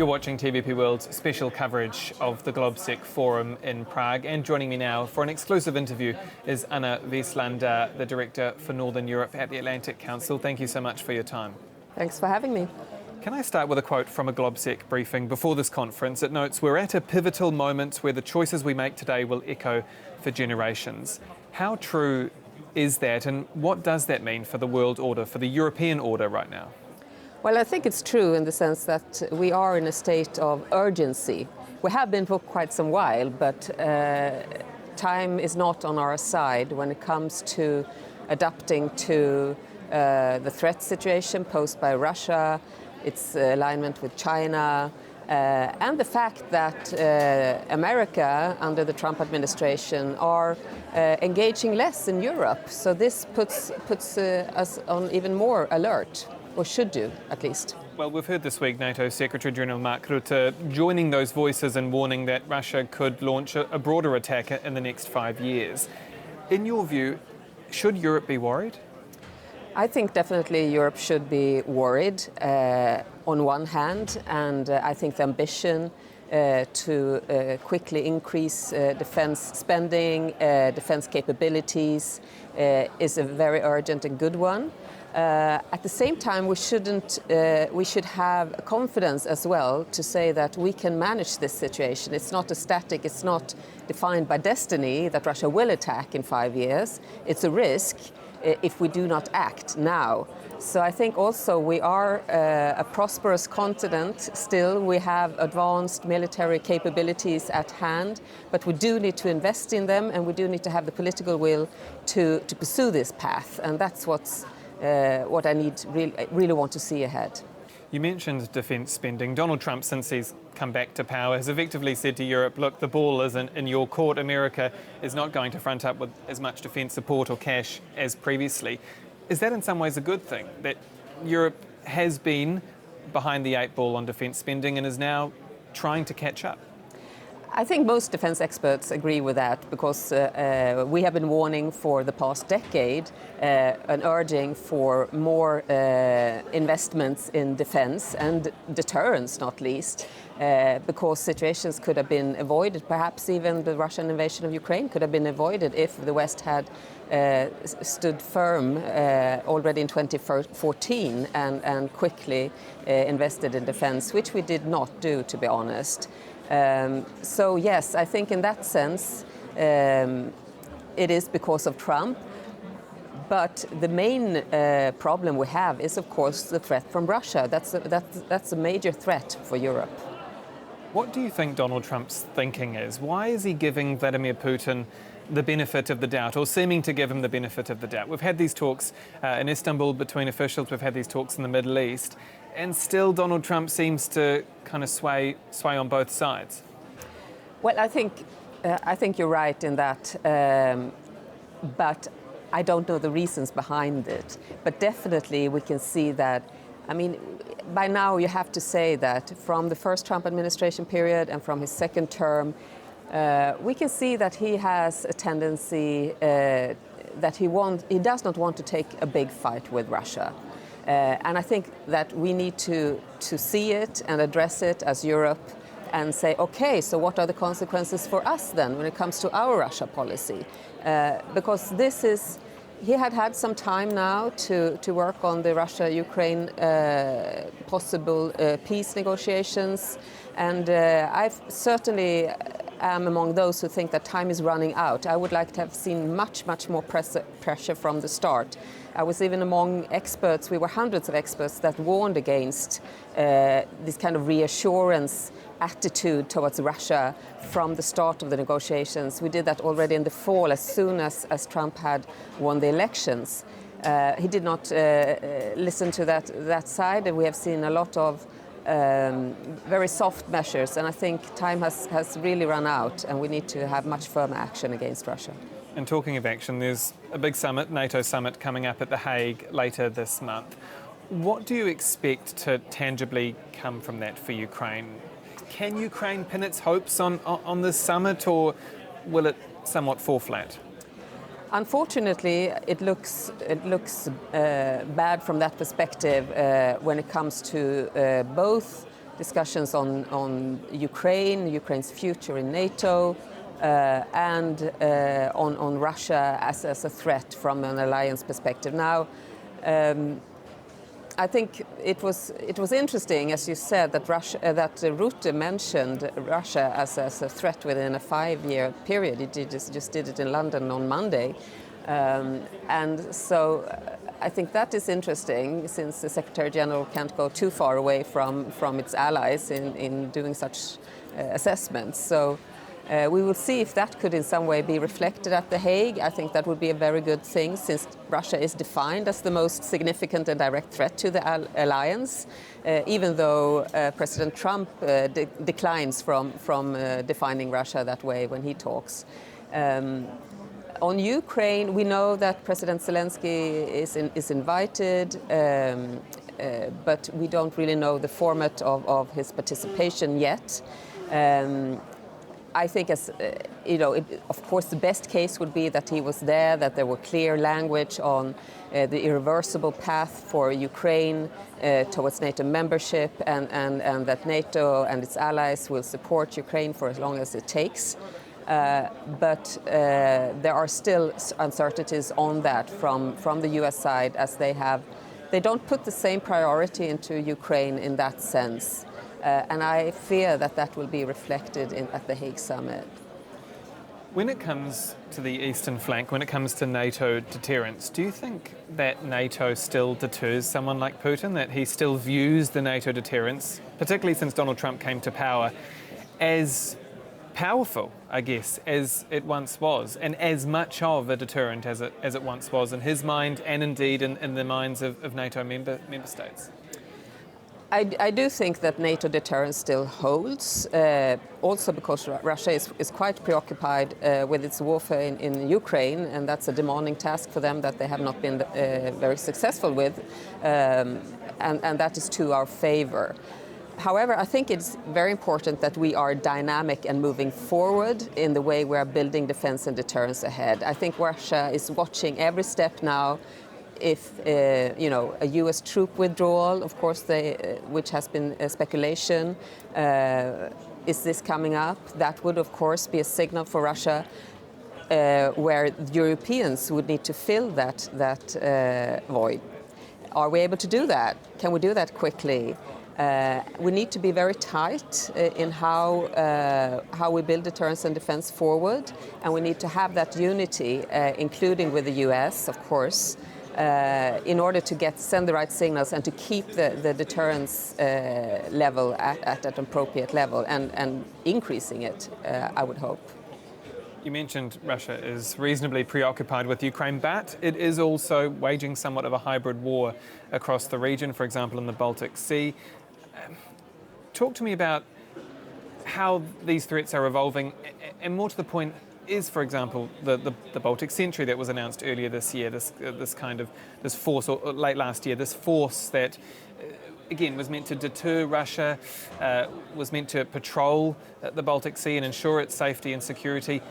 You're watching TVP World's special coverage of the Globsec Forum in Prague, and joining me now for an exclusive interview is Anna Wieslander, the Director for Northern Europe at the Atlantic Council. Thank you so much for your time. Thanks for having me. Can I start with a quote from a Globsec briefing before this conference? It notes, "We're at a pivotal moment where the choices we make today will echo for generations." How true is that, and what does that mean for the world order, for the European order right now? Well, I think it's true in the sense that we are in a state of urgency. We have been for quite some while, but time is not on our side when it comes to adapting to the threat situation posed by Russia, its alignment with China, and the fact that America, under the Trump administration, are engaging less in Europe. So this puts us on even more alert. Or should do, at least. Well, we've heard this week NATO Secretary-General Mark Rutte joining those voices and warning that Russia could launch a broader attack in the next 5 years. In your view, should Europe be worried? I think definitely Europe should be worried on one hand, and I think the ambition to quickly increase defense spending, defense capabilities is a very urgent and good one. At the same time, we should have confidence as well to say that we can manage this situation. It's not it's not defined by destiny that Russia will attack in 5 years. It's a risk if we do not act now. So I think also we are a prosperous continent still. We have advanced military capabilities at hand, but we do need to invest in them, and we do need to have the political will to pursue this path. And that's what I really want to see ahead. You mentioned defence spending. Donald Trump, since he's come back to power, has effectively said to Europe, look, the ball is in your court. America is not going to front up with as much defence support or cash as previously. Is that in some ways a good thing, that Europe has been behind the 8 ball on defence spending and is now trying to catch up? I think most defense experts agree with that, because we have been warning for the past decade and urging for more investments in defense and deterrence, not least, because situations could have been avoided. Perhaps even the Russian invasion of Ukraine could have been avoided if the West had stood firm already in 2014 and quickly invested in defense, which we did not do, to be honest. So yes, I think in that sense it is because of Trump. But the main problem we have is, of course, the threat from Russia. That's a major threat for Europe. What do you think Donald Trump's thinking is? Why is he giving Vladimir Putin the benefit of the doubt, or seeming to give him the benefit of the doubt? We've had these talks in Istanbul between officials, we've had these talks in the Middle East, and still Donald Trump seems to kind of sway on both sides. Well, I think you're right in that, but I don't know the reasons behind it. But definitely we can see that, I mean, by now you have to say that from the first Trump administration period and from his second term, we can see that he has a tendency that he does not want to take a big fight with Russia. And I think that we need to see it and address it as Europe and say, okay, so what are the consequences for us then when it comes to our Russia policy? Because he had some time now to work on the Russia-Ukraine possible peace negotiations. And I certainly am among those who think that time is running out. I would like to have seen much more pressure from the start. I was even among experts, we were hundreds of experts that warned against this kind of reassurance attitude towards Russia from the start of the negotiations. We did that already in the fall, as soon as Trump had won the elections. He did not listen to that side, and we have seen a lot of very soft measures, and I think time has really run out, and we need to have much firmer action against Russia. And talking of action, there's a big summit, NATO summit, coming up at The Hague later this month. What do you expect to tangibly come from that for Ukraine? Can Ukraine pin its hopes on this summit, or will it somewhat fall flat? Unfortunately, it looks bad from that perspective when it comes to both discussions on Ukraine's future in NATO, and on Russia as a threat from an alliance perspective. Now, I think it was interesting, as you said, that Rutte mentioned Russia as a threat within a 5-year period. He just did it in London on Monday, and so I think that is interesting, since the Secretary General can't go too far away from its allies in doing such assessments. So. We will see if that could in some way be reflected at The Hague. I think that would be a very good thing, since Russia is defined as the most significant and direct threat to the alliance, even though President Trump declines from defining Russia that way when he talks. On Ukraine, we know that President Zelensky is invited, but we don't really know the format of his participation yet. I think, of course, the best case would be that he was there, that there were clear language on the irreversible path for Ukraine towards NATO membership, and that NATO and its allies will support Ukraine for as long as it takes. But there are still uncertainties on that from the US side, as they don't put the same priority into Ukraine in that sense. And I fear that will be reflected at the Hague summit. When it comes to the eastern flank, when it comes to NATO deterrence, do you think that NATO still deters someone like Putin, that he still views the NATO deterrence, particularly since Donald Trump came to power, as powerful, I guess, as it once was, and as much of a deterrent as it once was in his mind, and indeed in the minds of NATO member states? I do think that NATO deterrence still holds, also because Russia is quite preoccupied with its warfare in Ukraine, and that's a demanding task for them that they have not been very successful with, and that is to our favor. However, I think it's very important that we are dynamic and moving forward in the way we are building defense and deterrence ahead. I think Russia is watching every step now. If a U.S. troop withdrawal, of course, which has been speculation, is this coming up? That would, of course, be a signal for Russia, where Europeans would need to fill that void. Are we able to do that? Can we do that quickly? We need to be very tight in how we build deterrence and defense forward, and we need to have that unity, including with the U.S., of course. In order to send the right signals and to keep the deterrence level at an appropriate level, and increasing it, I would hope. You mentioned Russia is reasonably preoccupied with Ukraine, but it is also waging somewhat of a hybrid war across the region, for example, in the Baltic Sea. Talk to me about how these threats are evolving, and more to the point, is, for example, the Baltic Sentry that was announced earlier this year, this force, or late last year, this force that, again, was meant to deter Russia, was meant to patrol the Baltic Sea and ensure its safety and security.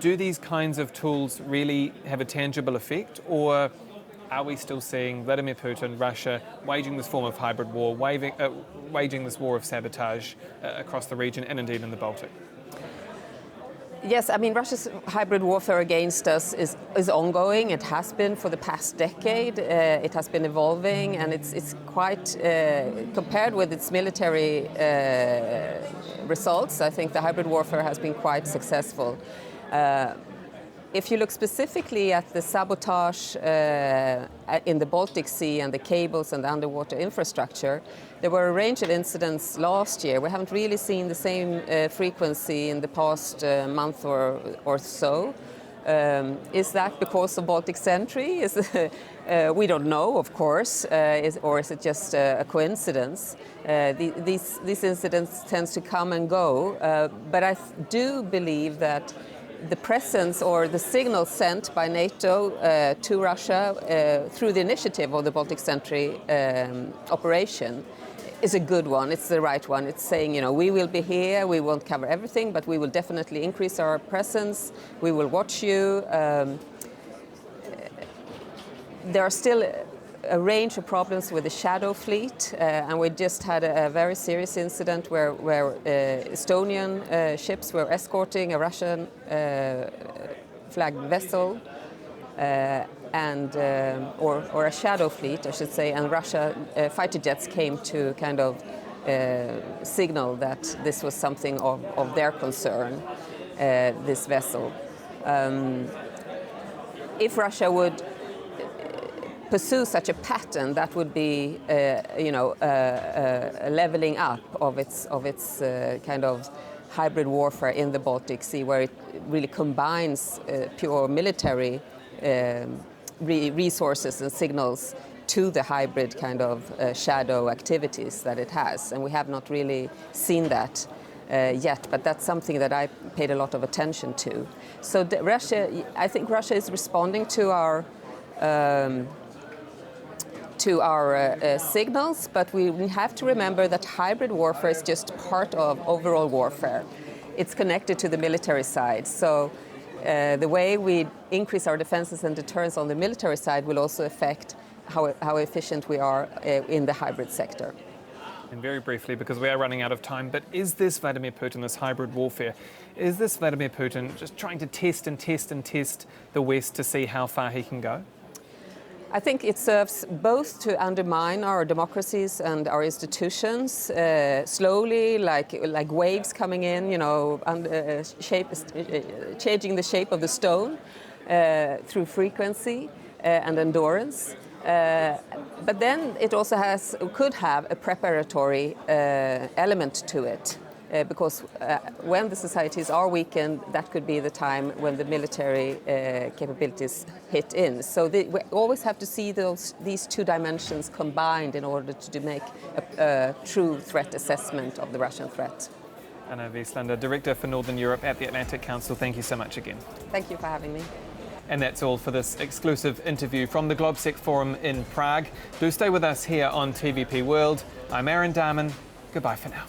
Do these kinds of tools really have a tangible effect, or are we still seeing Vladimir Putin, Russia, waging this form of hybrid war, waging this war of sabotage across the region and indeed in the Baltic? Yes, I mean, Russia's hybrid warfare against us is ongoing. It has been for the past decade. It has been evolving, and it's quite, compared with its military results, I think the hybrid warfare has been quite successful. If you look specifically at the sabotage in the Baltic Sea and the cables and the underwater infrastructure, there were a range of incidents last year. We haven't really seen the same frequency in the past month or so. Is that because of Baltic Sentry? We don't know, of course, or is it just a coincidence? These incidents tend to come and go, but I do believe that the presence or the signal sent by NATO to Russia through the initiative of the Baltic Sentry operation is a good one. It's the right one. It's saying, we will be here, we won't cover everything, but we will definitely increase our presence, we will watch you. There are still a range of problems with the shadow fleet, and we just had a very serious incident where Estonian ships were escorting a Russian flagged vessel, or a shadow fleet, I should say, and Russia fighter jets came to kind of signal that this was something of their concern, this vessel. If Russia would pursue such a pattern, that would be, a leveling up of its kind of hybrid warfare in the Baltic Sea, where it really combines pure military resources and signals to the hybrid kind of shadow activities that it has. And we have not really seen that yet, but that's something that I paid a lot of attention to. So I think Russia is responding to our signals, but we have to remember that hybrid warfare is just part of overall warfare. It's connected to the military side. So the way we increase our defenses and deterrence on the military side will also affect how efficient we are in the hybrid sector. And very briefly, because we are running out of time, but is this Vladimir Putin, this hybrid warfare, is this Vladimir Putin just trying to test and test and test the West to see how far he can go? I think it serves both to undermine our democracies and our institutions slowly, like waves coming in, changing the shape of the stone through frequency and endurance. But then it also could have a preparatory element to it, because when the societies are weakened, that could be the time when the military capabilities hit in. So we always have to see these two dimensions combined in order to make a true threat assessment of the Russian threat. Anna Wieslander, Director for Northern Europe at the Atlantic Council, thank you so much again. Thank you for having me. And that's all for this exclusive interview from the GlobSec Forum in Prague. Do stay with us here on TVP World. I'm Dahmen. Goodbye for now.